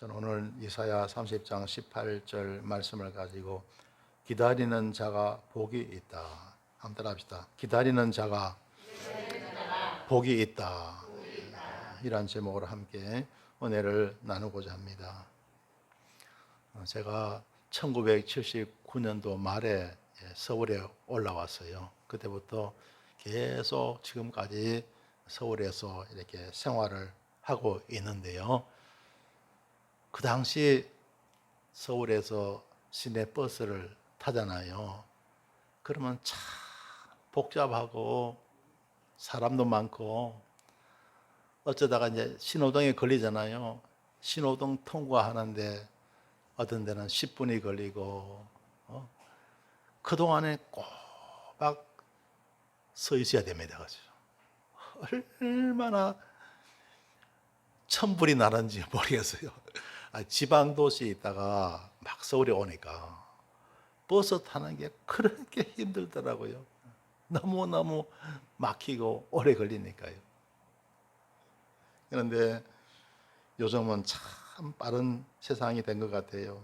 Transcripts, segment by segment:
저는 오늘 이사야 30장 18절 말씀을 가지고 기다리는 자가 복이 있다. 한번 따라합시다. 기다리는 자가 복이 있다. 이란 제목으로 함께 은혜를 나누고자 합니다. 제가 1979년도 말에 서울에 올라왔어요. 그때부터 계속 지금까지 서울에서 이렇게 생활을 하고 있는데요. 그 당시 서울에서 시내 버스를 타잖아요. 그러면 참 복잡하고 사람도 많고 어쩌다가 이제 신호등에 걸리잖아요. 신호등 통과하는데 어떤 데는 10분이 걸리고 그동안에 꼬박 서 있어야 됩니다. 그죠? 얼마나 천불이 나는지 모르겠어요. 지방 도시에 있다가 막 서울에 오니까 버스 타는 게 그렇게 힘들더라고요. 너무너무 막히고 오래 걸리니까요. 그런데 요즘은 참 빠른 세상이 된 것 같아요.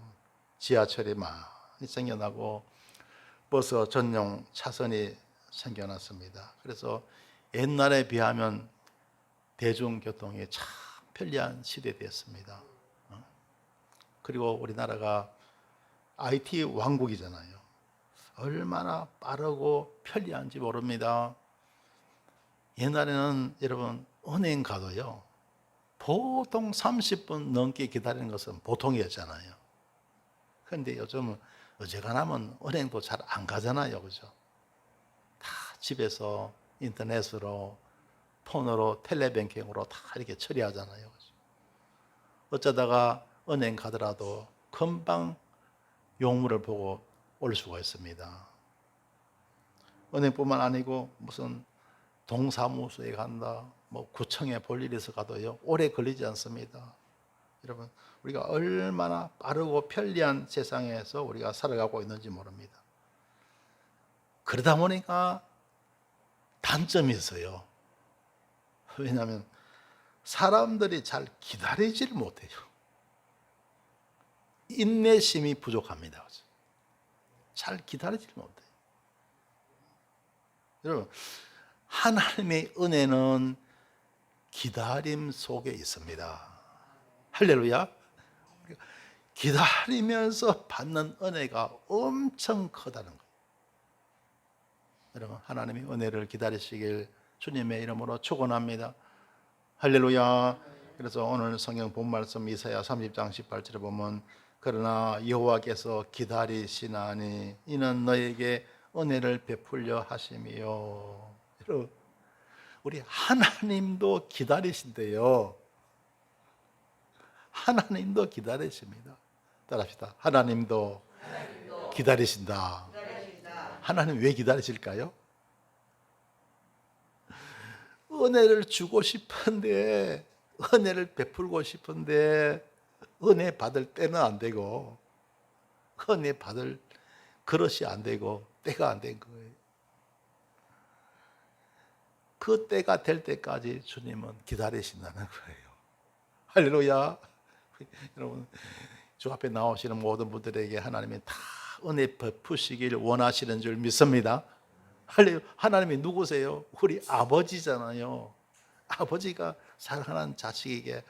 지하철이 많이 생겨나고 버스 전용 차선이 생겨났습니다. 그래서 옛날에 비하면 대중교통이 참 편리한 시대 되었습니다. 그리고 우리나라가 IT 왕국이잖아요. 얼마나 빠르고 편리한지 모릅니다. 옛날에는 여러분 은행 가도요, 보통 30분 넘게 기다리는 것은 보통이었잖아요. 그런데 요즘은 어지간하면 은행도 잘 안 가잖아요. 그죠? 다 집에서 인터넷으로, 폰으로, 텔레뱅킹으로 다 이렇게 처리하잖아요. 그죠? 어쩌다가 은행 가더라도 금방 용물을 보고 올 수가 있습니다. 은행뿐만 아니고 무슨 동사무소에 간다, 뭐 구청에 볼 일이 있어 가도요, 오래 걸리지 않습니다. 여러분, 우리가 얼마나 빠르고 편리한 세상에서 우리가 살아가고 있는지 모릅니다. 그러다 보니까 단점이 있어요. 왜냐하면 사람들이 잘 기다리질 못해요. 인내심이 부족합니다. 잘 기다리질 못해요. 여러분, 하나님의 은혜는 기다림 속에 있습니다. 할렐루야. 기다리면서 받는 은혜가 엄청 크다는 거예요. 여러분, 하나님의 은혜를 기다리시길 주님의 이름으로 축원합니다. 할렐루야. 그래서 오늘 성경 본 말씀 이사야 30장 18절에 보면 그러나 여호와께서 기다리시나니 이는 너에게 은혜를 베풀려 하심이요. 여러분, 우리 하나님도 기다리신대요. 하나님도 기다리십니다. 따라합시다. 하나님도 기다리신다. 하나님 왜 기다리실까요? 은혜를 주고 싶은데, 은혜를 베풀고 싶은데 은혜 받을 때는 안 되고, 은혜 받을 그릇이 안 되고 때가 안 된 거예요. 그 때가 될 때까지 주님은 기다리신다는 거예요. 할렐루야. 여러분, 주 앞에 나오시는 모든 분들에게 하나님이 다 은혜 베푸시길 원하시는 줄 믿습니다. 할렐루야. 하나님이 누구세요? 우리 아버지잖아요. 아버지가 사랑하는 자식에게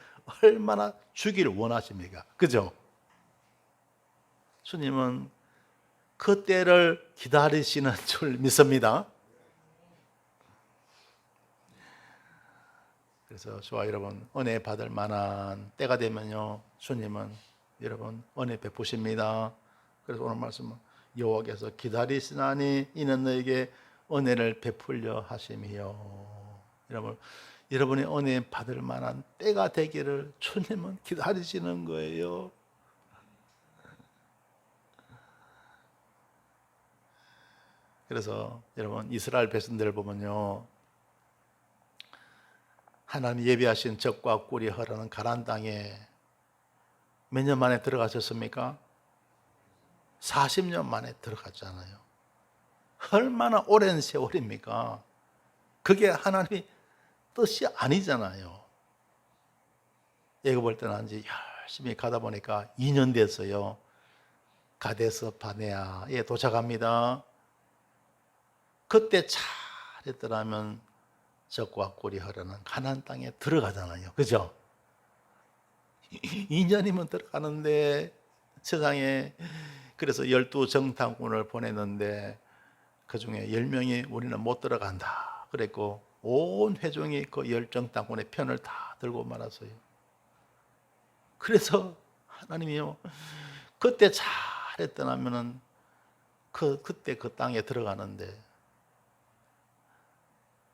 얼마나 주기를 원하십니까? 그죠? 주님은 그 때를 기다리시는 줄 믿습니다. 그래서 저와 여러분, 은혜 받을 만한 때가 되면요, 주님은 여러분 은혜 베푸십니다. 그래서 오늘 말씀은 여호와께서 기다리시나니 이는 너에게 은혜를 베풀려 하심이요. 여러분, 여러분의 은혜 받을 만한 때가 되기를 주님은 기다리시는 거예요. 그래서 여러분, 이스라엘 백성들을 보면요, 하나님 예비하신 적과 꿀이 흐르는 가나안 땅에 몇 년 만에 들어가셨습니까? 40년 만에 들어갔잖아요. 얼마나 오랜 세월입니까? 그게 하나님의 뜻이 아니잖아요. 애굽 올 때는 한지 열심히 가다 보니까 2년 됐어요. 가데스 바네아에 도착합니다. 그때 잘했더라면 적과 꿀이 흐르는 가나안 땅에 들어가잖아요. 그죠? 2년이면 들어가는데 세상에, 그래서 12정탐꾼을 보냈는데 그중에 10명이 우리는 못 들어간다 그랬고, 온 회중이 그 10정탐꾼의 편을 다 들고 말았어요. 그래서 하나님이요, 그때 잘했더라면은 그때 그 땅에 들어가는데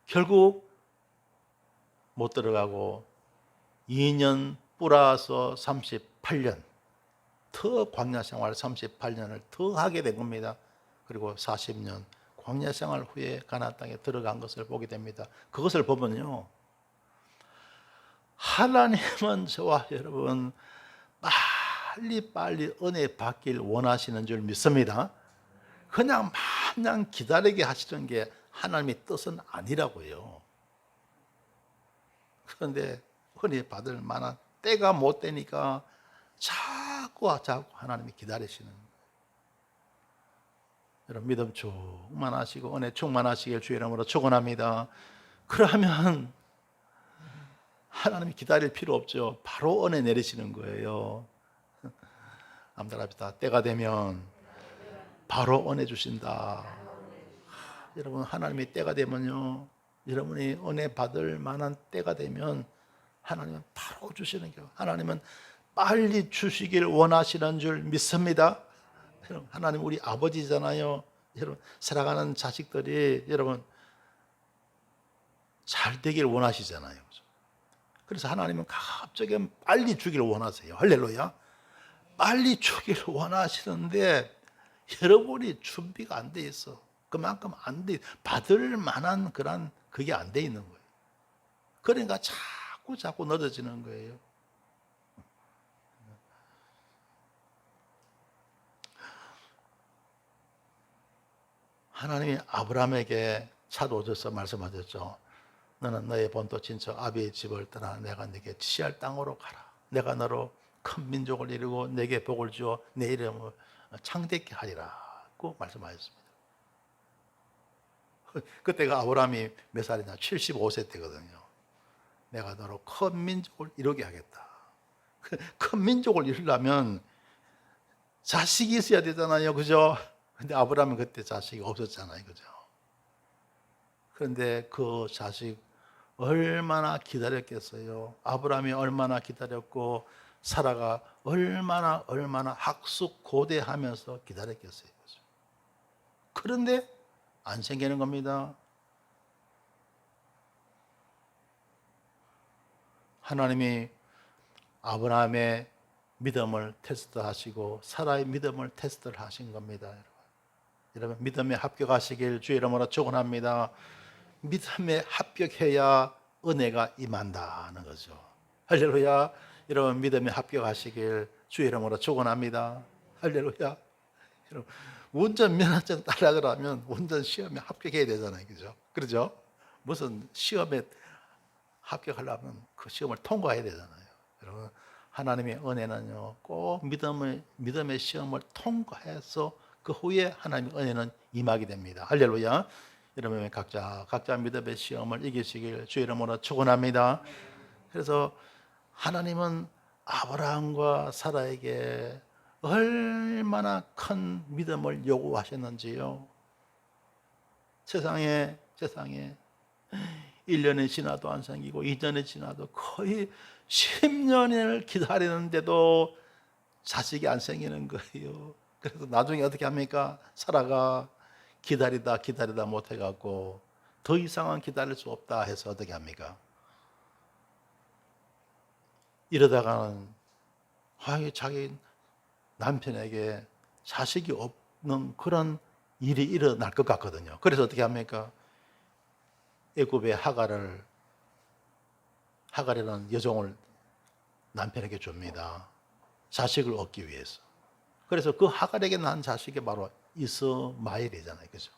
결국 못 들어가고 2년 플러스 38년 더 광야 생활 38년을 더 하게 된 겁니다. 그리고 40년 광야 생활 후에 가나안 땅에 들어간 것을 보게 됩니다. 그것을 보면요, 하나님은 저와 여러분 빨리 은혜 받길 원하시는 줄 믿습니다. 그냥 마냥 기다리게 하시는 게 하나님의 뜻은 아니라고요. 그런데 은혜 받을 만한 때가 못 되니까 자꾸 하나님이 기다리시는 거예요. 여러분, 믿음 충만하시고 은혜 충만하시길 주의 이름으로 축원합니다. 그러면 하나님이 기다릴 필요 없죠. 바로 은혜 내리시는 거예요. 암달합시다. 때가 되면 바로 은혜 주신다. 여러분, 하나님이 때가 되면요, 여러분이 은혜 받을 만한 때가 되면 하나님은 바로 주시는 거예요. 하나님은 빨리 주시길 원하시는 줄 믿습니다. 하나님 우리 아버지잖아요. 여러분, 살아가는 자식들이 여러분 잘 되길 원하시잖아요. 그래서 하나님은 갑자기 빨리 주기를 원하세요. 할렐루야. 빨리 주기를 원하시는데 여러분이 준비가 안 돼 있어. 그만큼 안 돼, 받을 만한 그런 그게 안 돼 있는 거예요. 그러니까 자꾸 늦어지는 거예요. 하나님이 아브라함에게 차도져서 말씀하셨죠. 너는 너의 본토 친척 아비의 집을 떠나 내가 네게 지시할 땅으로 가라. 내가 너로 큰 민족을 이루고 네게 복을 주어 내 이름을 창대케 하리라고 말씀하셨습니다. 그때가 아브라함이 몇 살이냐? 75세 때거든요. 내가 너로 큰 민족을 이루게 하겠다. 큰 민족을 이루려면 자식이 있어야 되잖아요. 그죠? 근데 아브라함은 그때 자식이 없었잖아요. 그죠? 그런데 그 자식 얼마나 기다렸겠어요. 아브라함이 얼마나 기다렸고 사라가 얼마나 학수고대하면서 기다렸겠어요. 그죠? 그런데 안 생기는 겁니다. 하나님이 아브라함의 믿음을 테스트하시고 사라의 믿음을 테스트를 하신 겁니다. 여러분, 믿음에 합격하시길 주의 이름으로 축원합니다. 믿음에 합격해야 은혜가 임한다는 거죠. 할렐루야. 여러분, 믿음에 합격하시길 주의 이름으로 축원합니다. 할렐루야. 여러분, 운전 면허증 따려고 하면 운전 시험에 합격해야 되잖아요. 그죠? 그러죠? 무슨 시험에 합격하려면 그 시험을 통과해야 되잖아요. 여러분, 하나님의 은혜는요, 꼭 믿음의 시험을 통과해서 그 후에 하나님의 은혜는 임하게 됩니다. 할렐루야. 여러분, 각자 믿음의 시험을 이기시길 주의 이름으로 축원합니다. 그래서 하나님은 아브라함과 사라에게 얼마나 큰 믿음을 요구하셨는지요. 세상에 1년이 지나도 안 생기고 2년이 지나도 거의 10년을 기다리는데도 자식이 안 생기는 거예요. 그래서 나중에 어떻게 합니까? 사라가 기다리다 못해갖고 더 이상은 기다릴 수 없다 해서 어떻게 합니까? 이러다가는 자기 남편에게 자식이 없는 그런 일이 일어날 것 같거든요. 그래서 어떻게 합니까? 애굽의 하갈이라는 여종을 남편에게 줍니다. 자식을 얻기 위해서. 그래서 그 하갈에게 난 자식이 바로 이스마엘이잖아요. 그죠?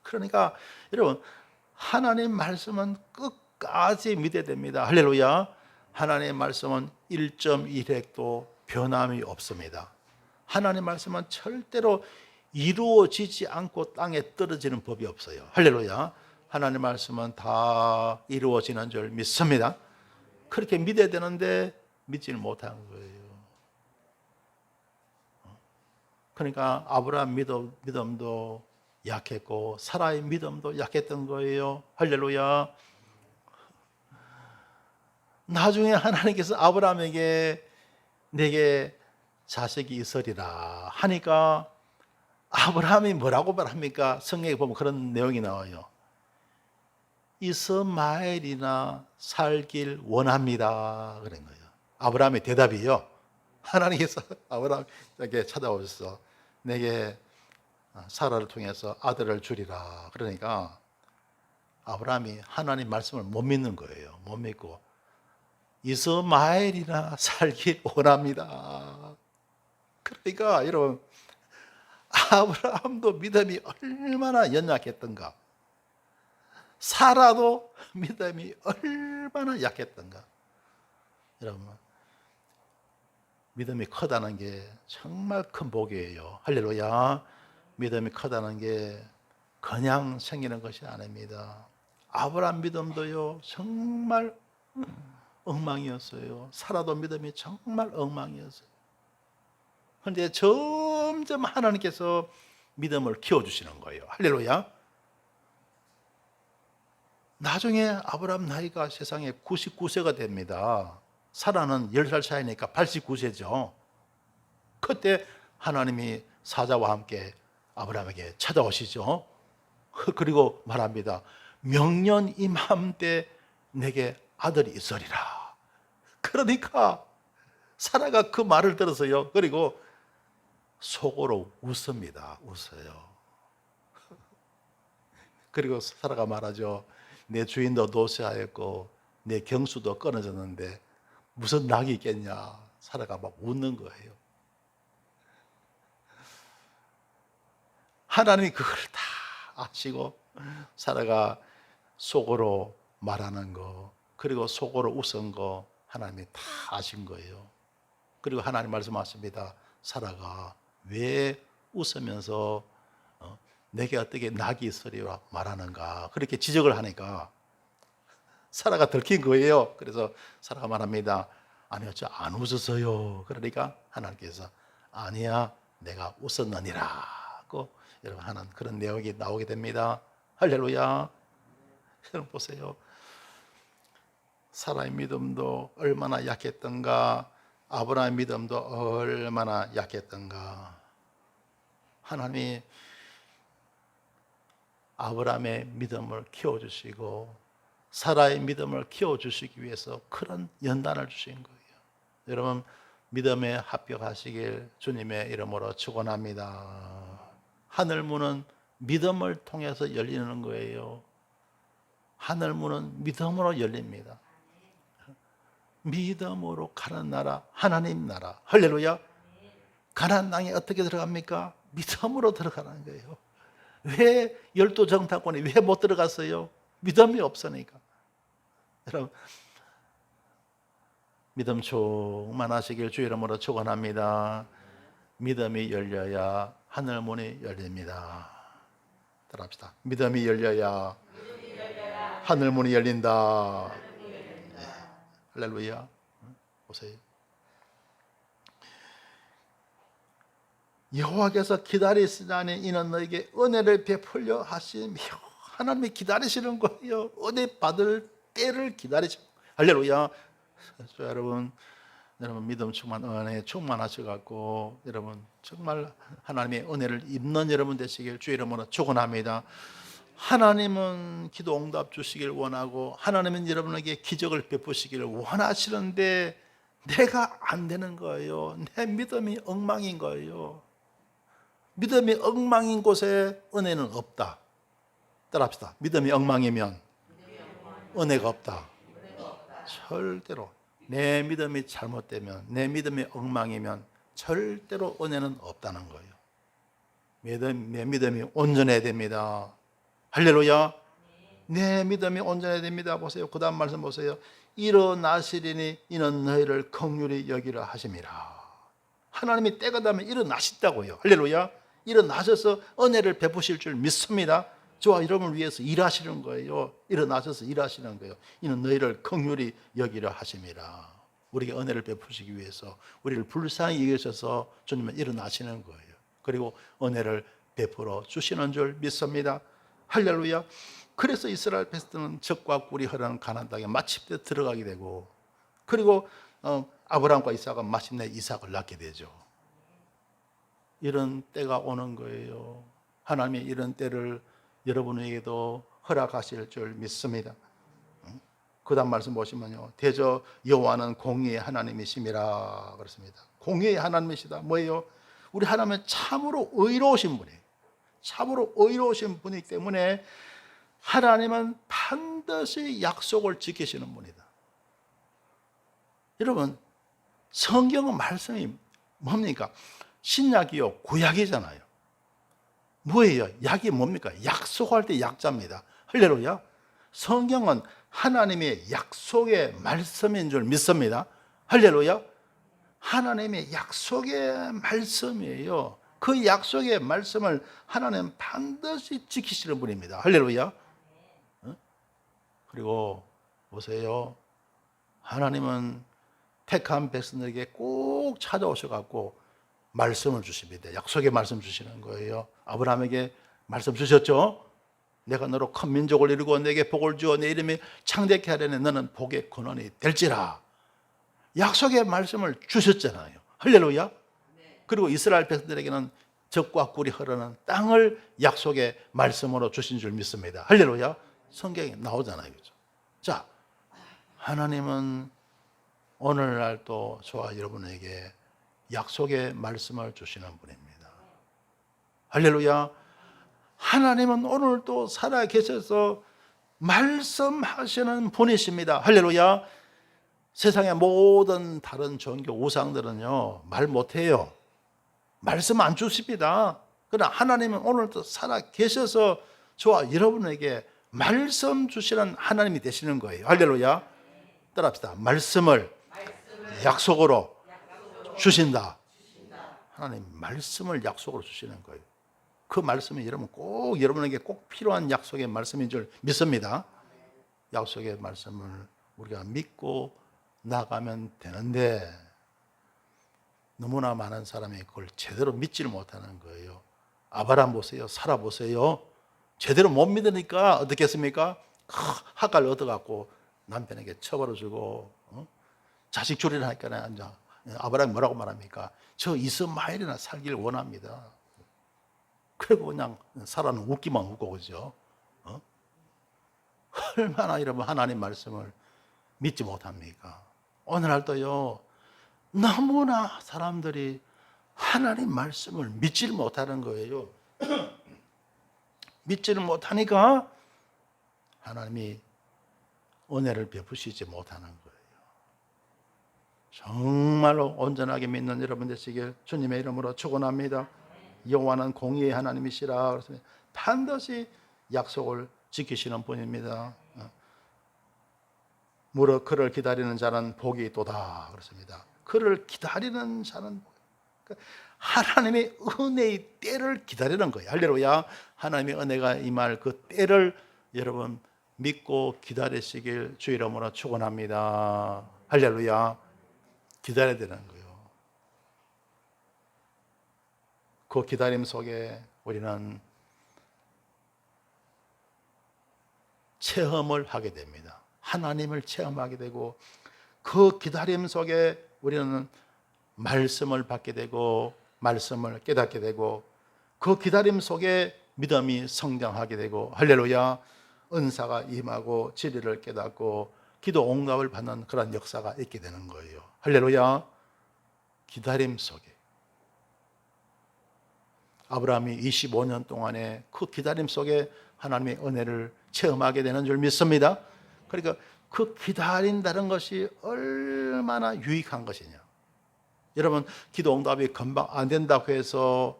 그러니까 여러분, 하나님 말씀은 끝까지 믿어야 됩니다. 할렐루야. 하나님의 말씀은 1.1획도 변함이 없습니다. 하나님의 말씀은 절대로 이루어지지 않고 땅에 떨어지는 법이 없어요. 할렐루야. 하나님의 말씀은 다 이루어지는 줄 믿습니다. 그렇게 믿어야 되는데 믿지는 못한 거예요. 그러니까 아브라함 믿음도 약했고 사라의 믿음도 약했던 거예요. 할렐루야. 나중에 하나님께서 아브라함에게 내게 자식이 있으리라 하니까 아브라함이 뭐라고 말합니까? 성경에 보면 그런 내용이 나와요. 이스마엘이나 살길 원합니다. 그런 거예요. 아브라함의 대답이요. 하나님께서 아브라함에게 찾아오셔서 내게 사라를 통해서 아들을 주리라. 그러니까 아브라함이 하나님 말씀을 못 믿는 거예요. 못 믿고 이스마엘이나 살길 원합니다. 그러니까 여러분 아브라함도 믿음이 얼마나 연약했던가, 사라도 믿음이 얼마나 약했던가. 여러분 믿음이 크다는 게 정말 큰 복이에요. 할렐루야. 믿음이 크다는 게 그냥 생기는 것이 아닙니다. 아브라함 믿음도요 정말 엉망이었어요. 사라도 믿음이 정말 엉망이었어요. 그런데 점점 하나님께서 믿음을 키워주시는 거예요. 할렐루야. 나중에 아브라함 나이가 세상에 99세가 됩니다. 사라는 10살 차이니까 89세죠. 그때 하나님이 사자와 함께 아브라함에게 찾아오시죠. 그리고 말합니다. 명년 이맘때 내게 아들이 있으리라. 그러니까 사라가 그 말을 들어서요. 그리고 속으로 웃습니다. 웃어요. 그리고 사라가 말하죠. 내 주인도 노쇠하였고 내 경수도 끊어졌는데 무슨 낙이 있겠냐. 사라가 막 웃는 거예요. 하나님이 그걸 다 아시고 사라가 속으로 말하는 거 그리고 속으로 웃은 거 하나님이 다 아신 거예요. 그리고 하나님 말씀하십니다. 사라가 왜 웃으면서 내게 어떻게 낙이 있으리라 말하는가 그렇게 지적을 하니까 사라가 들킨 거예요. 그래서 사라가 말합니다. 아니요, 저 안 웃었어요. 그러니까 하나님께서 아니야, 내가 웃었느니라고 여러분 하는 그런 내용이 나오게 됩니다. 할렐루야. 여러분 보세요. 사라의 믿음도 얼마나 약했던가, 아브라함의 믿음도 얼마나 약했던가. 하나님이 아브라함의 믿음을 키워주시고 사라의 믿음을 키워주시기 위해서 그런 연단을 주신 거예요. 여러분 믿음에 합격하시길 주님의 이름으로 축원합니다. 하늘문은 믿음을 통해서 열리는 거예요. 하늘문은 믿음으로 열립니다. 믿음으로 가는 나라, 하나님 나라. 할렐루야. 가나안 땅에 어떻게 들어갑니까? 믿음으로 들어가는 거예요. 왜 12정탐꾼이 왜 못 들어갔어요? 믿음이 없으니까. 여러분 믿음 충만하시길 주 이름으로 축원합니다. 믿음이 열려야 하늘문이 열립니다. 따라합시다. 믿음이 열려야 하늘문이 열린다. 네. 할렐루야. 보세요. 여호와께서 기다리시다니 이는 너에게 은혜를 베풀려 하시며 하나님이 기다리시는 거예요. 은혜 받을 때를 기다리시고. 할렐루야. 여러분 믿음 충만 은혜 충만하셔갖고 여러분 정말 하나님의 은혜를 입는 여러분 되시길 주 이름으로 축원합니다. 하나님은 기도 응답 주시길 원하고 하나님은 여러분에게 기적을 베푸시기를 원하시는데 내가 안 되는 거예요. 내 믿음이 엉망인 거예요. 믿음이 엉망인 곳에 은혜는 없다. 따라합시다. 믿음이 엉망이면 은혜가 없다. 절대로 내 믿음이 잘못되면 내 믿음이 엉망이면 절대로 은혜는 없다는 거예요. 내 믿음이 온전해야 됩니다. 할렐루야. 내 믿음이 온전해야 됩니다. 보세요. 그 다음 말씀 보세요. 일어나시리니 이는 너희를 긍휼히 여기라 하심이라. 하나님이 때가 되면 일어나신다고요. 할렐루야. 일어나셔서 은혜를 베푸실 줄 믿습니다. 저와 여러분을 위해서 일하시는 거예요. 일어나셔서 일하시는 거예요. 이는 너희를 긍휼히 여기라 하심이라. 우리에게 은혜를 베푸시기 위해서, 우리를 불쌍히 여기셔서 주님은 일어나시는 거예요. 그리고 은혜를 베풀어 주시는 줄 믿습니다. 할렐루야. 그래서 이스라엘 백성은 적과 꿀이 흐르는 가나안 땅에 마침내 들어가게 되고, 그리고 아브라함과 이삭은 마침내 이삭을 낳게 되죠. 이런 때가 오는 거예요. 하나님이 이런 때를 여러분에게도 허락하실 줄 믿습니다. 그 다음 말씀 보시면요, 대저 여호와는 공의의 하나님이심이라 그렇습니다. 공의의 하나님이시다. 뭐예요? 우리 하나님은 참으로 의로우신 분이에요. 참으로 의로우신 분이기 때문에 하나님은 반드시 약속을 지키시는 분이다. 여러분, 성경은 말씀이 뭡니까? 신약이요, 구약이잖아요. 뭐예요? 약이 뭡니까? 약속할 때 약자입니다. 할렐루야. 성경은 하나님의 약속의 말씀인 줄 믿습니다. 할렐루야. 하나님의 약속의 말씀이에요. 그 약속의 말씀을 하나님은 반드시 지키시는 분입니다. 할렐루야. 그리고 보세요. 하나님은 택한 백성들에게 꼭 찾아오셔갖고 말씀을 주십니다. 약속의 말씀 주시는 거예요. 아브라함에게 말씀 주셨죠? 내가 너로 큰 민족을 이루고 내게 복을 주어 내 이름이 창대케 하려니 너는 복의 근원이 될지라. 약속의 말씀을 주셨잖아요. 할렐루야. 그리고 이스라엘 백성들에게는 적과 꿀이 흐르는 땅을 약속의 말씀으로 주신 줄 믿습니다. 할렐루야. 성경에 나오잖아요. 그죠? 자, 하나님은 오늘날 또 저와 여러분에게 약속의 말씀을 주시는 분입니다. 할렐루야. 하나님은 오늘도 살아 계셔서 말씀하시는 분이십니다. 할렐루야. 세상의 모든 다른 종교 우상들은요, 말 못해요. 말씀 안 주십니다. 그러나 하나님은 오늘도 살아 계셔서 저와 여러분에게 말씀 주시는 하나님이 되시는 거예요. 할렐루야. 따라합시다. 말씀을 약속으로 주신다. 하나님 말씀을 약속으로 주시는 거예요. 그 말씀이 여러분에게 꼭 필요한 약속의 말씀인 줄 믿습니다. 약속의 말씀을 우리가 믿고 나가면 되는데 너무나 많은 사람이 그걸 제대로 믿지를 못하는 거예요. 아브라함 보세요. 사라 보세요. 제대로 못 믿으니까 어떻게 했습니까? 하갈 얻어갖고 남편에게 처벌해주고 자식 줄이라니까 아브라함이 뭐라고 말합니까? 저 이스마엘이나 살기를 원합니다. 그리고 그냥 사라는 웃기만 웃고 그죠? 얼마나 여러분 하나님 말씀을 믿지 못합니까? 오늘날도요, 너무나 사람들이 하나님 말씀을 믿지를 못하는 거예요. 믿지를 못하니까 하나님이 은혜를 베푸시지 못하는 거예요. 정말로 온전하게 믿는 여러분 되시길 주님의 이름으로 축원합니다. 여호와는 공의의 하나님이시라. 그래서 반드시 약속을 지키시는 분입니다. 무릇 그를 기다리는 자는 복이 있도다. 그렇습니다. 그를 기다리는 자는 하나님의 은혜의 때를 기다리는 거예요. 할렐루야. 하나님의 은혜가 임할 그 때를 여러분 믿고 기다리시길 주 이름으로 축원합니다. 할렐루야. 기다려야 되는 거예요. 그 기다림 속에 우리는 체험을 하게 됩니다. 하나님을 체험하게 되고 그 기다림 속에 우리는 말씀을 받게 되고 말씀을 깨닫게 되고 그 기다림 속에 믿음이 성장하게 되고 할렐루야. 은사가 임하고 진리를 깨닫고 기도 응답을 받는 그런 역사가 있게 되는 거예요. 할렐루야. 기다림 속에 아브라함이 25년 동안의 그 기다림 속에 하나님의 은혜를 체험하게 되는 줄 믿습니다. 그러니까 그 기다린다는 것이 얼마나 유익한 것이냐. 여러분, 기도 응답이 금방 안 된다고 해서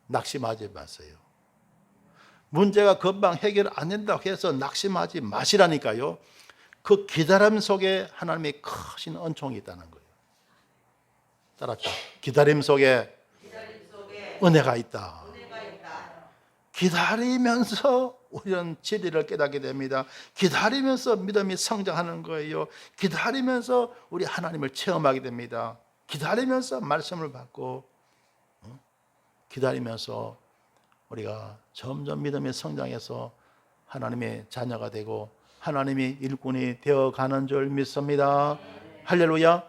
낙심하지 마세요. 문제가 금방 해결 안 된다고 해서 낙심하지 마시라니까요. 그 기다림 속에 하나님의 크신 은총이 있다는 거예요. 따라합시다. 기다림 속에 은혜가 있다. 기다리면서 우리는 진리를 깨닫게 됩니다. 기다리면서 믿음이 성장하는 거예요. 기다리면서 우리 하나님을 체험하게 됩니다. 기다리면서 말씀을 받고, 기다리면서 우리가 점점 믿음이 성장해서 하나님의 자녀가 되고 하나님의 일꾼이 되어가는 줄 믿습니다. 할렐루야.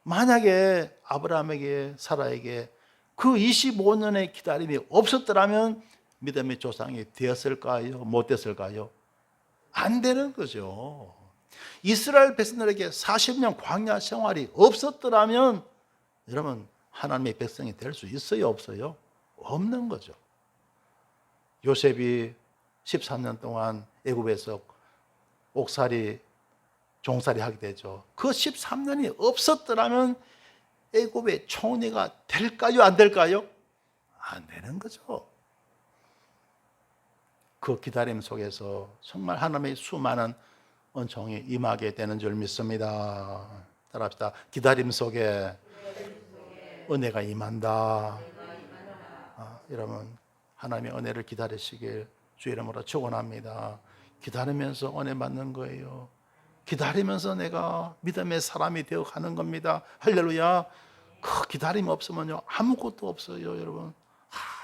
만약에 아브라함에게 사라에게 그 25년의 기다림이 없었더라면 믿음의 조상이 되었을까요? 못 됐을까요? 안 되는 거죠. 이스라엘 백성들에게 40년 광야 생활이 없었더라면 여러분 하나님의 백성이 될 수 있어요? 없어요? 없는 거죠. 요셉이 13년 동안 애굽에서 옥살이 종살이 하게 되죠. 그 13년이 없었더라면 애굽의 총리가 될까요? 안 될까요? 안 되는 거죠. 그 기다림 속에서 정말 하나님의 수많은 은총이 임하게 되는 줄 믿습니다. 따라합시다. 기다림 속에 은혜가 임한다. 여러분 하나님의 은혜를 기다리시길 주의 이름으로 축원합니다. 기다리면서 은혜 받는 거예요. 기다리면서 내가 믿음의 사람이 되어 가는 겁니다. 할렐루야. 그 기다림 없으면요 아무것도 없어요. 여러분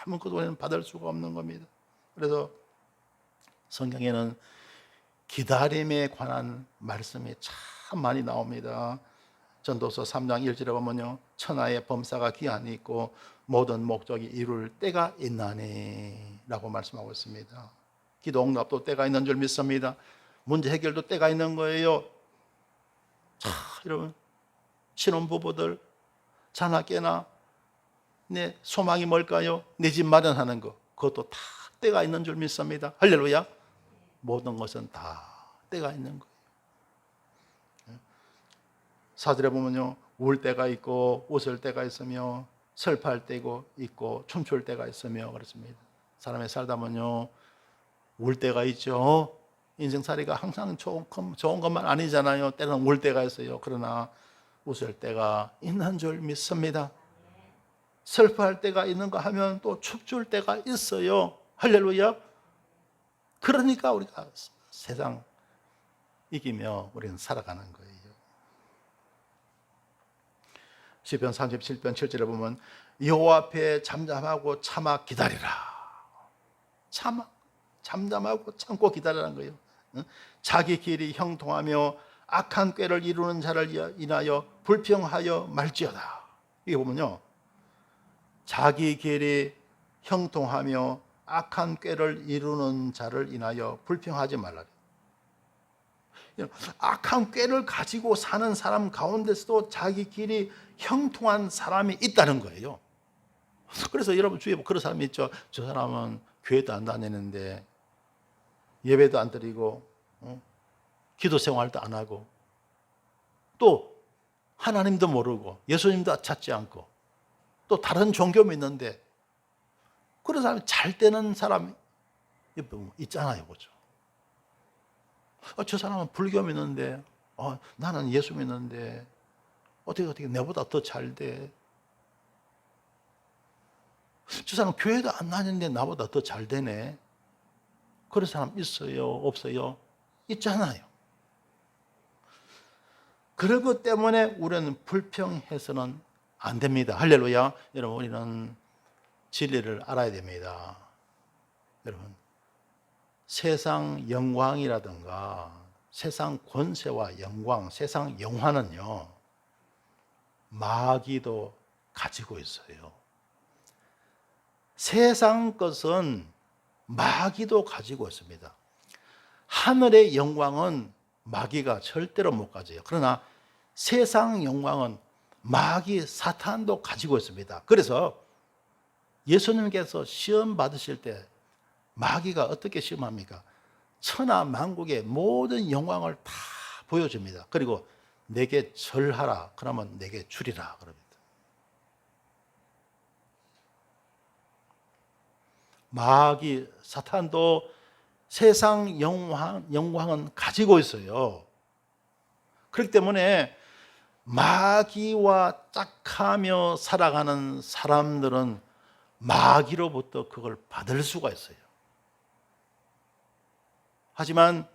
아무것도 우리는 받을 수가 없는 겁니다. 그래서 성경에는 기다림에 관한 말씀이 참 많이 나옵니다. 전도서 3장 1절에 보면요 천하의 범사가 기한이 있고 모든 목적이 이룰 때가 있나니 라고 말씀하고 있습니다. 기도 응답도 때가 있는 줄 믿습니다. 문제 해결도 때가 있는 거예요. 여러분 신혼부부들 자나 깨나 내 소망이 뭘까요? 내 집 마련하는 거, 그것도 다 때가 있는 줄 믿습니다. 할렐루야. 모든 것은 다 때가 있는 거예요. 사절에 보면요 울 때가 있고 웃을 때가 있으며 슬퍼할 때고 있고 춤출 때가 있으며 그렇습니다. 사람이 살다 보면요 울 때가 있죠. 인생살이가 항상 좋은 것만 아니잖아요. 때는 울 때가 있어요. 그러나 웃을 때가 있는 줄 믿습니다. 슬퍼할 때가 있는가 하면 또 춤출 때가 있어요. 할렐루야. 그러니까 우리가 세상 이기며 우리는 살아가는 거예요. 시편 37편 7절에 보면 여호와 앞에 잠잠하고 참아 기다리라. 잠잠하고 참고 기다리라는 거예요. 자기 길이 형통하며 악한 꾀를 이루는 자를 인하여 불평하여 말지어다. 이게 보면요 자기 길이 형통하며 악한 꾀를 이루는 자를 인하여 불평하지 말라. 악한 꾀를 가지고 사는 사람 가운데서도 자기 길이 형통한 사람이 있다는 거예요. 그래서 여러분 주위에 그런 사람이 있죠. 저 사람은 교회도 안 다니는데 예배도 안 드리고 기도 생활도 안 하고 또 하나님도 모르고 예수님도 찾지 않고 또 다른 종교 믿는데 그런 사람이 잘 되는 사람이 있잖아요. 그죠? 저 사람은 불교 믿는데 나는 예수 믿는데 어떻게 내보다 더 잘 돼. 저 사람 교회도 안 다니는데 나보다 더 잘 되네. 그런 사람 있어요? 없어요? 있잖아요. 그런 것 때문에 우리는 불평해서는 안 됩니다. 할렐루야. 여러분 우리는 진리를 알아야 됩니다. 여러분 세상 영광이라든가 세상 권세와 영광, 세상 영화는요 마귀도 가지고 있어요. 세상 것은 마귀도 가지고 있습니다. 하늘의 영광은 마귀가 절대로 못 가져요. 그러나 세상 영광은 마귀 사탄도 가지고 있습니다. 그래서 예수님께서 시험 받으실 때 마귀가 어떻게 시험합니까? 천하 만국의 모든 영광을 다 보여줍니다. 그리고 내게 절하라 그러면 내게 주리라 그럽니다. 마귀 사탄도 세상 영광은 가지고 있어요. 그렇기 때문에 마귀와 짝하며 살아가는 사람들은 마귀로부터 그걸 받을 수가 있어요. 하지만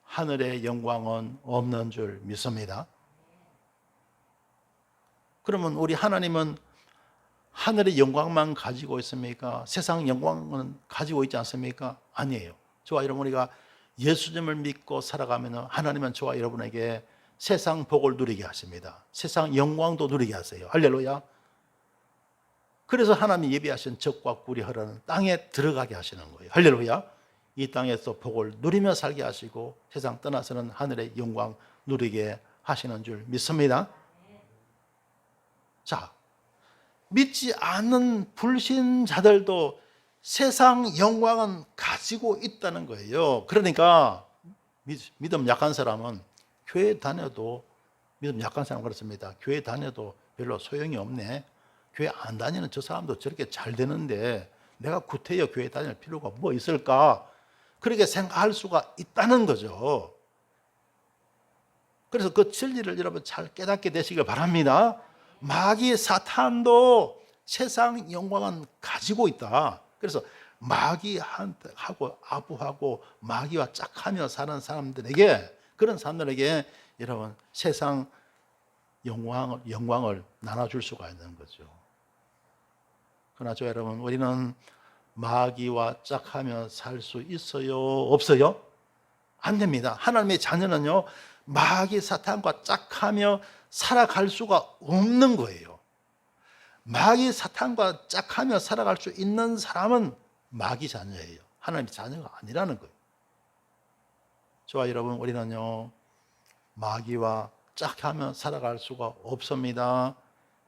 하늘의 영광은 없는 줄 믿습니다. 그러면 우리 하나님은 하늘의 영광만 가지고 있습니까? 세상 영광은 가지고 있지 않습니까? 아니에요. 저와 여러분, 우리가 예수님을 믿고 살아가면 하나님은 저와 여러분에게 세상 복을 누리게 하십니다. 세상 영광도 누리게 하세요. 할렐루야. 그래서 하나님이 예비하신 젖과 꿀이 흐르는 땅에 들어가게 하시는 거예요. 할렐루야. 이 땅에서 복을 누리며 살게 하시고 세상 떠나서는 하늘의 영광 누리게 하시는 줄 믿습니다. 자, 믿지 않는 불신자들도 세상 영광은 가지고 있다는 거예요. 그러니까 믿음 약한 사람은 교회 다녀도, 믿음 약한 사람 그렇습니다. 교회 다녀도 별로 소용이 없네. 교회 안 다니는 저 사람도 저렇게 잘 되는데 내가 구태여 교회 다닐 필요가 뭐 있을까? 그렇게 생각할 수가 있다는 거죠. 그래서 그 진리를 여러분 잘 깨닫게 되시길 바랍니다. 마귀 사탄도 세상 영광은 가지고 있다. 그래서 마귀하고 아부하고 마귀와 짝하며 사는 사람들에게, 그런 사람들에게 여러분 세상 영광을 나눠줄 수가 있는 거죠. 그러나 여러분, 우리는 마귀와 짝하며 살 수 있어요? 없어요? 안 됩니다. 하나님의 자녀는요, 마귀 사탄과 짝하며 살아갈 수가 없는 거예요. 마귀 사탄과 짝하며 살아갈 수 있는 사람은 마귀 자녀예요. 하나님의 자녀가 아니라는 거예요. 저와 여러분, 우리는요, 마귀와 짝하며 살아갈 수가 없습니다.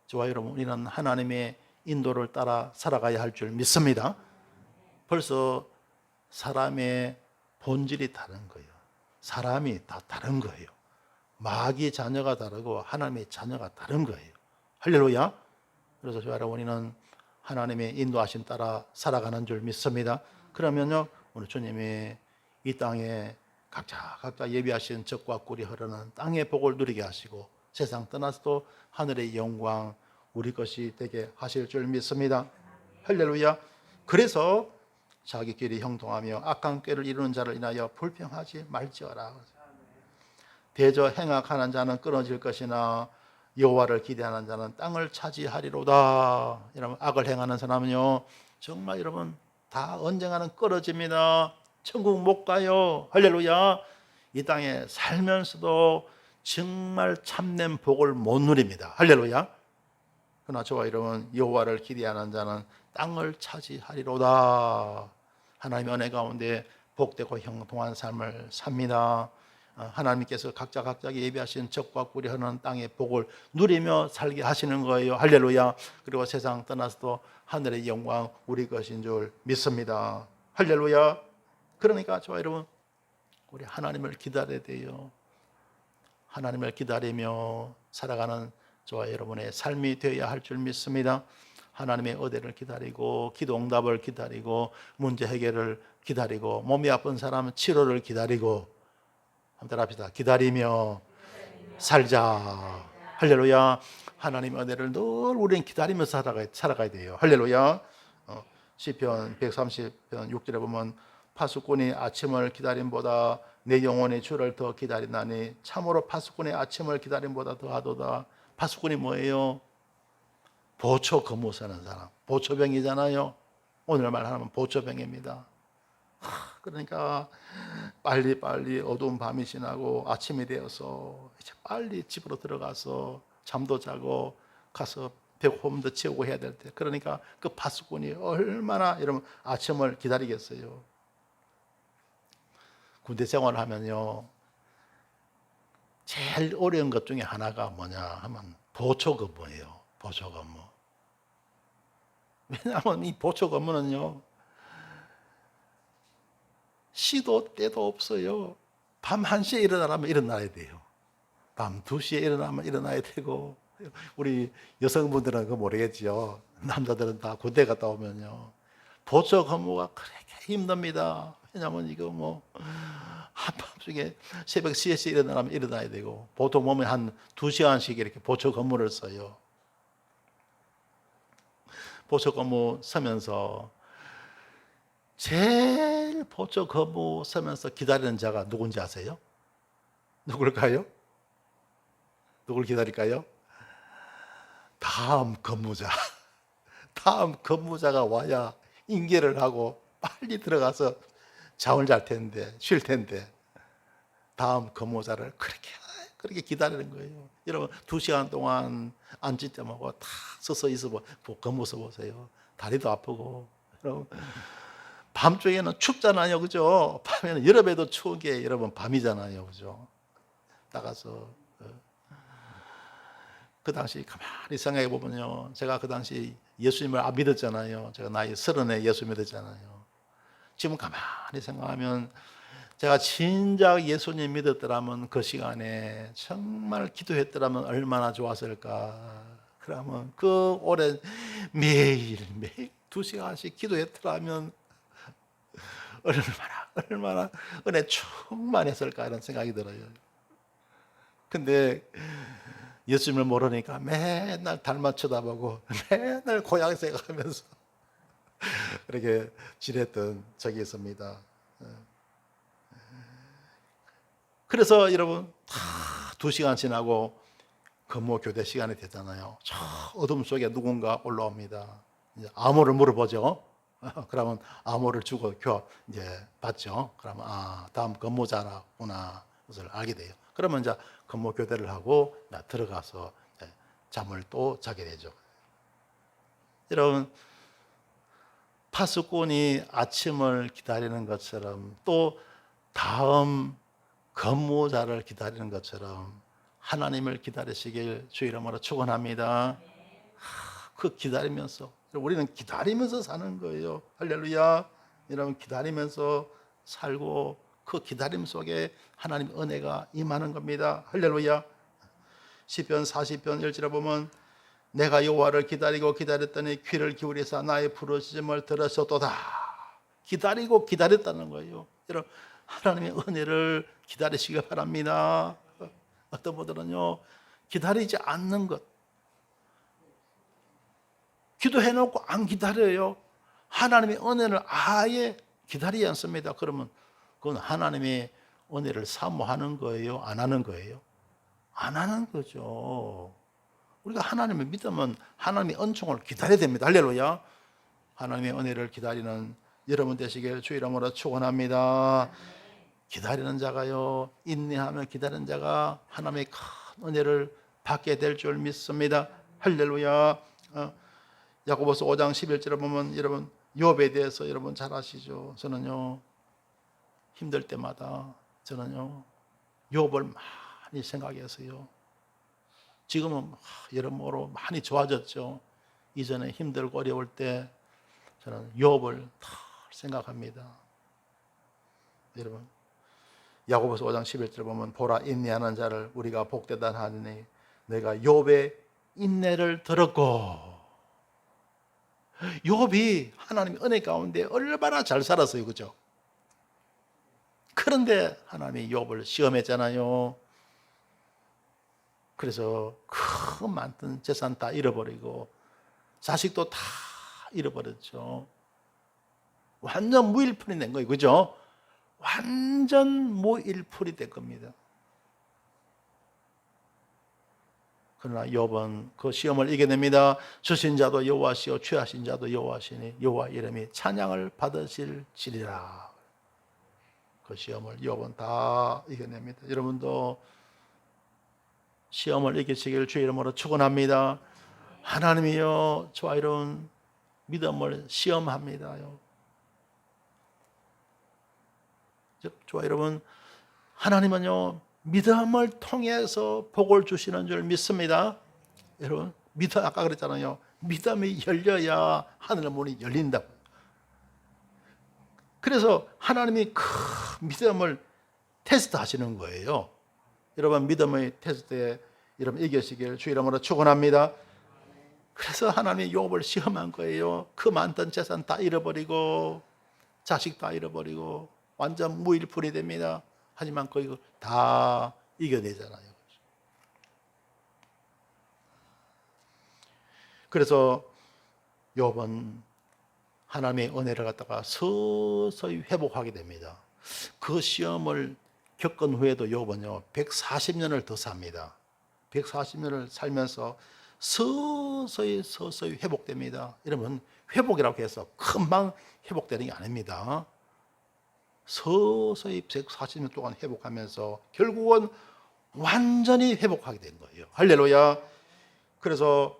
저와 여러분, 우리는 하나님의 인도를 따라 살아가야 할 줄 믿습니다. 벌써 사람의 본질이 다른 거예요. 사람이 다 다른 거예요. 마귀 자녀가 다르고 하나님의 자녀가 다른 거예요. 할렐루야. 그래서 저와 여러분은 하나님의 인도하심 따라 살아가는 줄 믿습니다. 그러면요, 오늘 주님이 이 땅에 각자 예비하신 젖과 꿀이 흐르는 땅의 복을 누리게 하시고 세상 떠나서도 하늘의 영광 우리 것이 되게 하실 줄 믿습니다. 할렐루야. 그래서 자기끼리 형통하며 악한 꾀를 이루는 자를 인하여 불평하지 말지어라. 대저 행악하는 자는 끊어질 것이나 여호와를 기대하는 자는 땅을 차지하리로다. 여러분, 악을 행하는 사람은요, 정말 여러분 다 언젠가는 끊어집니다. 천국 못 가요. 할렐루야. 이 땅에 살면서도 정말 참된 복을 못 누립니다. 할렐루야. 그러나 저와 여러분, 여호와를 기대하는 자는 땅을 차지하리로다. 하나님의 은혜 가운데 복되고 형통한 삶을 삽니다. 하나님께서 각자에게 예비하신 젖과 꿀이 흐르는 땅의 복을 누리며 살게 하시는 거예요. 할렐루야. 그리고 세상 떠나서도 하늘의 영광 우리 것인 줄 믿습니다. 할렐루야. 그러니까 저와 여러분, 우리 하나님을 기다려야 돼요. 하나님을 기다리며 살아가는 저와 여러분의 삶이 되어야 할 줄 믿습니다. 하나님의 은혜를 기다리고 기도 응답을 기다리고 문제 해결을 기다리고 몸이 아픈 사람은 치료를 기다리고, 한번 합시다. 기다리며 살자. 할렐루야. 하나님의 은혜를 늘 우리는 기다리면서 살아가야 돼요. 할렐루야. 시편 130편 6절에 보면 파수꾼이 아침을 기다림보다 내 영혼이 주를 더 기다리나니 참으로 파수꾼이 아침을 기다림보다 더하도다. 파수꾼이 뭐예요? 보초 근무 서는 사람. 보초병이잖아요. 오늘 말하면 보초병입니다. 그러니까 빨리 어두운 밤이 지나고 아침이 되어서 이제 빨리 집으로 들어가서 잠도 자고 가서 배고픔도 채우고 해야 될 때, 그러니까 그 파수꾼이 얼마나 여러분 아침을 기다리겠어요. 군대 생활을 하면요, 제일 어려운 것 중에 하나가 뭐냐 하면 보초근무예요. 보초근무. 왜냐하면 이 보초근무는요, 시도 때도 없어요. 밤 1시에 일어나면 일어나야 돼요. 밤 2시에 일어나면 일어나야 되고, 우리 여성분들은 그거 모르겠죠. 남자들은 다 군대 갔다 오면요, 보초 근무가 그렇게 힘듭니다. 왜냐하면 이거 뭐 한밤중에 새벽 3시에 일어나면 일어나야 되고 보통 보면 한 2시간씩 이렇게 보초 근무를 써요. 보초 근무 서면서 제일 보초 근무 서면서 기다리는 자가 누군지 아세요? 누굴까요? 누굴 기다릴까요? 다음 근무자. 다음 근무자가 와야 인계를 하고 빨리 들어가서 잠을 잘 텐데, 쉴 텐데 다음 근무자를 그렇게 기다리는 거예요. 여러분 2시간 동안 앉을 때 말고 다 서서 있어 근무 서 보세요. 다리도 아프고. 여러분 밤중에는 춥잖아요, 그죠? 밤에는 여름에도 추운 게 여러분 밤이잖아요, 그죠? 나가서 그 당시 가만히 생각해 보면요, 제가 그 당시 예수님을 안 믿었잖아요. 제가 나이 30에 예수 믿었잖아요. 지금 가만히 생각하면 제가 진작 예수님 믿었더라면 그 시간에 정말 기도했더라면 얼마나 좋았을까. 그러면 그 오래 매일 2시간씩 기도했더라면 얼마나 은혜 충만했을까 이런 생각이 들어요. 근데 예수님을 모르니까 맨날 달만 쳐다보고 맨날 고향 생각하면서 그렇게 지냈던 적이 있습니다. 그래서 여러분 다 2시간 지나고 근무 교대 시간이 되잖아요. 저 어둠 속에 누군가 올라옵니다. 이제 암호를 물어보죠. 그러면 암호를 주고 이제 받죠. 그러면 다음 근무자라구나 그것을 알게 돼요. 그러면 이제 근무 교대를 하고 들어가서 잠을 또 자게 되죠. 여러분 파수꾼이 아침을 기다리는 것처럼 또 다음 근무자를 기다리는 것처럼 하나님을 기다리시길 주 이름으로 축원합니다. 그 기다리면서 우리는 기다리면서 사는 거예요. 할렐루야. 여러분 기다리면서 살고 그 기다림 속에 하나님의 은혜가 임하는 겁니다. 할렐루야. 시편 40편 1절에 보면 내가 여호와를 기다리고 기다렸더니 귀를 기울이사 나의 부르짖음을 들으셨도다. 기다리고 기다렸다는 거예요. 여러분 하나님의 은혜를 기다리시기 바랍니다. 어떤 분들은요 기다리지 않는 것, 기도해놓고 안 기다려요. 하나님의 은혜를 아예 기다리지 않습니다. 그러면 그건 하나님의 은혜를 사모하는 거예요? 안 하는 거예요? 안 하는 거죠. 우리가 하나님을 믿으면 하나님의 은총을 기다려야 됩니다. 할렐루야. 하나님의 은혜를 기다리는 여러분 되시길 주 이름으로 축원합니다. 기다리는 자가요, 인내하며 기다리는 자가 하나님의 큰 은혜를 받게 될 줄 믿습니다. 할렐루야. 야고보서 5장 11절에 보면 여러분 욥에 대해서 여러분 잘 아시죠? 저는요 힘들 때마다 저는요 욥을 많이 생각해서요. 지금은 여러모로 많이 좋아졌죠. 이전에 힘들고 어려울 때 저는 욥을 더 생각합니다. 여러분 야고보서 5장 11절 보면 보라 인내하는 자를 우리가 복되다 하니 내가 욥의 인내를 들었고. 욥이 하나님의 은혜 가운데 얼마나 잘 살았어요, 그죠? 그런데 하나님이 욥을 시험했잖아요. 그래서 그 많던 재산 다 잃어버리고 자식도 다 잃어버렸죠. 완전 무일푼이 된 거예요, 그죠? 완전 무일푼이 된 겁니다. 그러나 욥은 그 시험을 이겨냅니다. 주신 자도 여호와시요 취하신 자도 여호와시니 여호와 이름이 찬양을 받으실지리라. 그 시험을 욥은 다 이겨냅니다. 여러분도 시험을 이기시길 주의 이름으로 축원합니다. 하나님이요 저와 이런 믿음을 시험합니다요. 저와 여러분 하나님은요 믿음을 통해서 복을 주시는 줄 믿습니다. 여러분 믿음 아까 그랬잖아요. 믿음이 열려야 하늘 문이 열린다고. 그래서 하나님이 그 믿음을 테스트하시는 거예요. 여러분 믿음의 테스트에 여러분 이기시길 주 이름으로 축원합니다. 그래서 하나님이 욥을 시험한 거예요. 그 많던 재산 다 잃어버리고 자식 다 잃어버리고 완전 무일푼이 됩니다. 하지만 그걸 다 이겨내잖아요. 그래서 욥은 하나님의 은혜를 갖다가 서서히 회복하게 됩니다. 그 시험을 겪은 후에도 욥은요 140년을 더 삽니다. 140년을 살면서 서서히 회복됩니다. 이러면 회복이라고 해서 금방 회복되는 게 아닙니다. 서서히 140년 동안 회복하면서 결국은 완전히 회복하게 된 거예요. 할렐루야. 그래서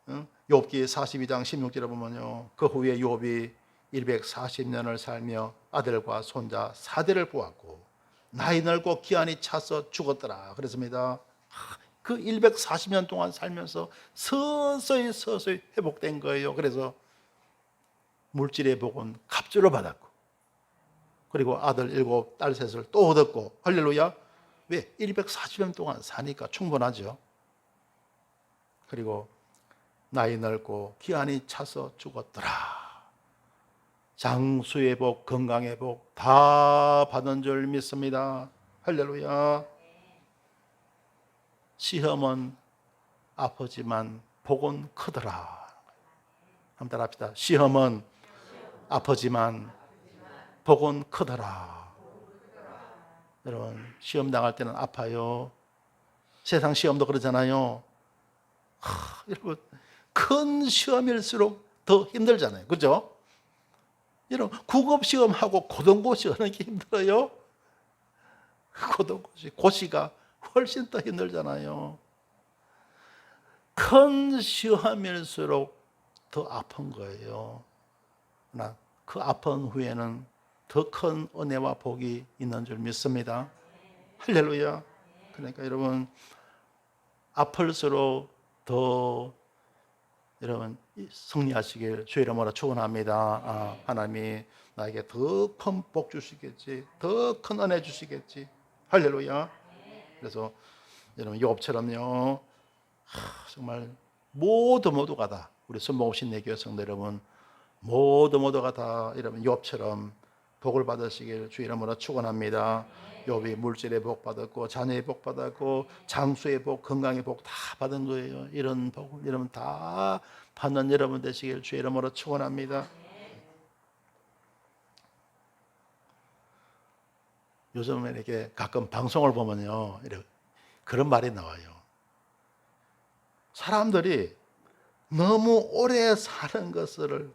욥기 42장 16절에 보면요, 그 후에 욥이 140년을 살며 아들과 손자 4대를 보았고 나이 늙고 기한이 차서 죽었더라 그랬습니다. 그 140년 동안 살면서 서서히 회복된 거예요. 그래서 물질의 복은 갑주로 받았고, 그리고 아들 7, 딸 3을 또 얻었고. 할렐루야. 왜? 140년 동안 사니까 충분하죠. 그리고 나이 늙고 기한이 차서 죽었더라. 장수의 복, 건강의 복 다 받은 줄 믿습니다. 할렐루야. 시험은 아프지만 복은 크더라. 한번 따라합시다. 시험은 아프지만 복은 크더라. 여러분, 시험 당할 때는 아파요. 세상 시험도 그러잖아요. 여러분, 큰 시험일수록 더 힘들잖아요. 그죠? 여러분, 국업 시험하고 고등고 시험하는 게 힘들어요. 고시가 훨씬 더 힘들잖아요. 큰 시험일수록 더 아픈 거예요. 그러나 그 아픈 후에는 더 큰 은혜와 복이 있는 줄 믿습니다. 할렐루야. 그러니까 여러분, 아플수록 더 여러분 승리하시길 주의 이름으로 축원합니다. 하나님이 나에게 더 큰 복 주시겠지, 더 큰 은혜 주시겠지. 할렐루야. 그래서 여러분 욥처럼요, 정말 모두가 다, 우리 순복음신 내 교회 성도 여러분 모두가 다 여러분 욥처럼 복을 받으시길 주의 이름으로 축원합니다. 욥이 물질의 복 받았고 자녀의 복 받았고 장수의 복, 건강의 복 다 받은 거예요. 이런 복을 여러분 다 받는 여러분 되시길 주의 이름으로 축원합니다. 요즘 이렇게 가끔 방송을 보면요, 이렇게 그런 말이 나와요. 사람들이 너무 오래 사는 것을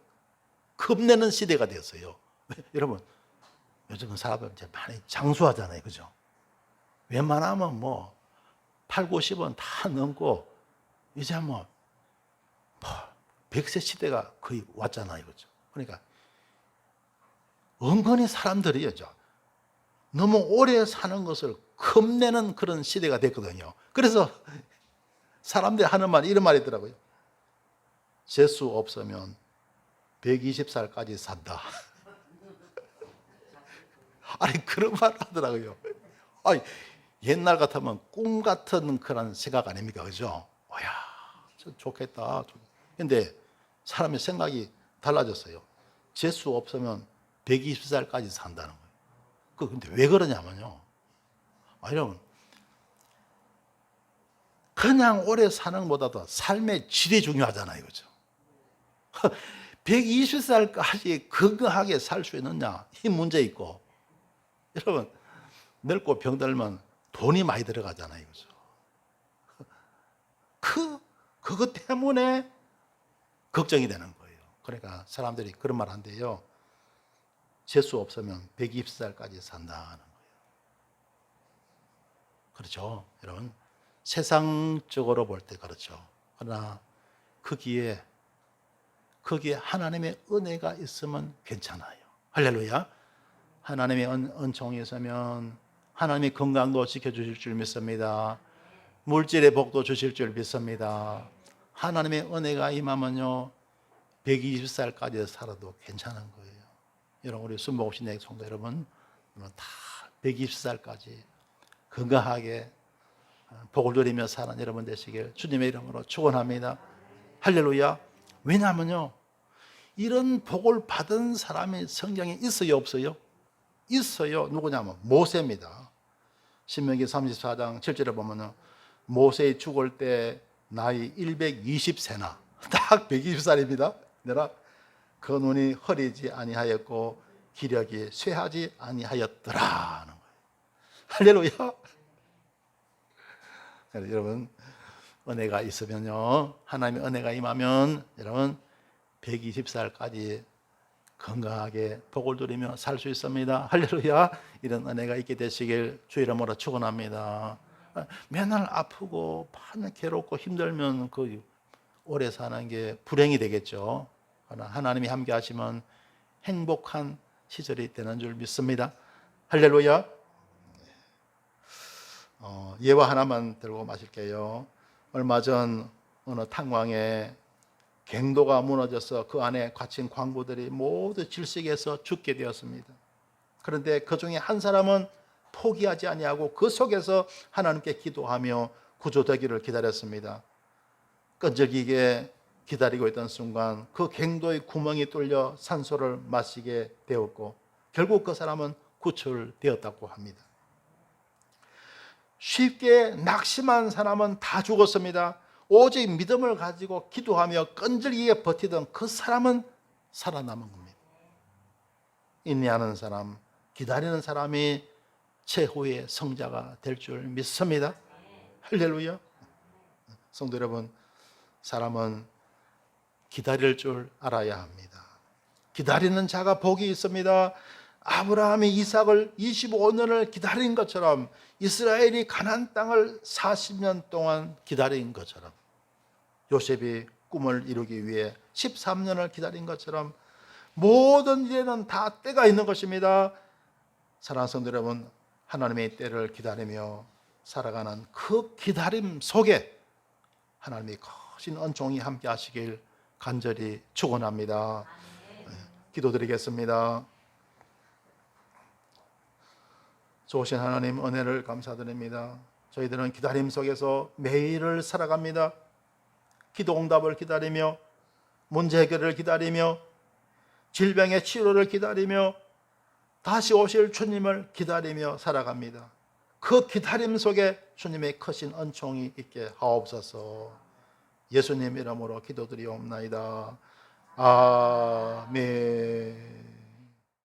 겁내는 시대가 되었어요. 여러분, 요즘은 사람들 이제 많이 장수하잖아요. 그죠? 웬만하면 뭐 8, 90은 다 넘고 이제 뭐 100세 시대가 거의 왔잖아요. 그죠? 그러니까 은근히 사람들이요, 너무 오래 사는 것을 겁내는 그런 시대가 됐거든요. 그래서 사람들이 하는 말이 이런 말이 있더라고요. 재수 없으면 120살까지 산다. 아니, 그런 말을 하더라고요. 아니, 옛날 같으면 꿈 같은 그런 생각 아닙니까? 그죠? 좋겠다. 근데 사람의 생각이 달라졌어요. 재수 없으면 120살까지 산다는 거예요. 근데 왜 그러냐면요. 여러분, 그냥 오래 사는 것보다도 삶의 질이 중요하잖아요. 그죠? 120살까지 건강하게 살 수 있느냐? 이 문제 있고. 여러분, 늙고 병들면 돈이 많이 들어가잖아요. 그죠? 그것 때문에 걱정이 되는 거예요. 그러니까 사람들이 그런 말 한대요. 재수 없으면 120살까지 산다는 거예요. 그렇죠, 여러분? 세상적으로 볼 때 그렇죠. 그러나 거기에 하나님의 은혜가 있으면 괜찮아요. 할렐루야. 하나님의 은총이 있으면 하나님의 건강도 지켜주실 줄 믿습니다. 물질의 복도 주실 줄 믿습니다. 하나님의 은혜가 임하면요 120살까지 살아도 괜찮은 거예요. 여러분, 우리 순복음신 내 성도 여러분 다 120살까지 건강하게 복을 누리며 사는 여러분 되시길 주님의 이름으로 축원합니다. 할렐루야. 왜냐하면요, 이런 복을 받은 사람이 성경에 있어요, 없어요? 있어요. 누구냐면 모세입니다. 신명기 34장 7절에 보면은 모세 죽을 때 나이 120세나 딱 120살입니다. 내가 그 눈이 흐리지 아니하였고 기력이 쇠하지 아니하였더라 하는 거예요. 할렐루야. 여러분, 은혜가 있으면요, 하나님의 은혜가 임하면 여러분 120살까지 건강하게 복을 누리며 살 수 있습니다. 할렐루야. 이런 은혜가 있게 되시길 주 이름으로 축원합니다. 맨날 아프고 많이 괴롭고 힘들면 그 오래 사는 게 불행이 되겠죠. 그러나 하나님이 함께 하시면 행복한 시절이 되는 줄 믿습니다. 할렐루야. 예화 하나만 들고 마실게요. 얼마 전 어느 탄광에 갱도가 무너져서 그 안에 갇힌 광부들이 모두 질식해서 죽게 되었습니다. 그런데 그 중에 한 사람은 포기하지 아니하고 그 속에서 하나님께 기도하며 구조되기를 기다렸습니다. 끈질기게 기다리고 있던 순간 그 갱도의 구멍이 뚫려 산소를 마시게 되었고 결국 그 사람은 구출되었다고 합니다. 쉽게 낙심한 사람은 다 죽었습니다. 오직 믿음을 가지고 기도하며 끈질기게 버티던 그 사람은 살아남은 겁니다. 인내하는 사람, 기다리는 사람이 최후의 성자가 될 줄 믿습니다. 할렐루야. 성도 여러분, 사람은 기다릴 줄 알아야 합니다. 기다리는 자가 복이 있습니다. 아브라함이 이삭을 25년을 기다린 것처럼 이스라엘이 가나안 땅을 40년 동안 기다린 것처럼 요셉이 꿈을 이루기 위해 13년을 기다린 것처럼 모든 일에는 다 때가 있는 것입니다. 사랑하는 성도 여러분, 하나님의 때를 기다리며 살아가는 그 기다림 속에 하나님의 크신 은총이 함께 하시길 간절히 축원합니다. 기도드리겠습니다. 좋으신 하나님, 은혜를 감사드립니다. 저희들은 기다림 속에서 매일을 살아갑니다. 기도 응답을 기다리며 문제 해결을 기다리며 질병의 치료를 기다리며 다시 오실 주님을 기다리며 살아갑니다. 그 기다림 속에 주님의 크신 은총이 있게 하옵소서. 예수님 이름으로 기도드리옵나이다. 아멘.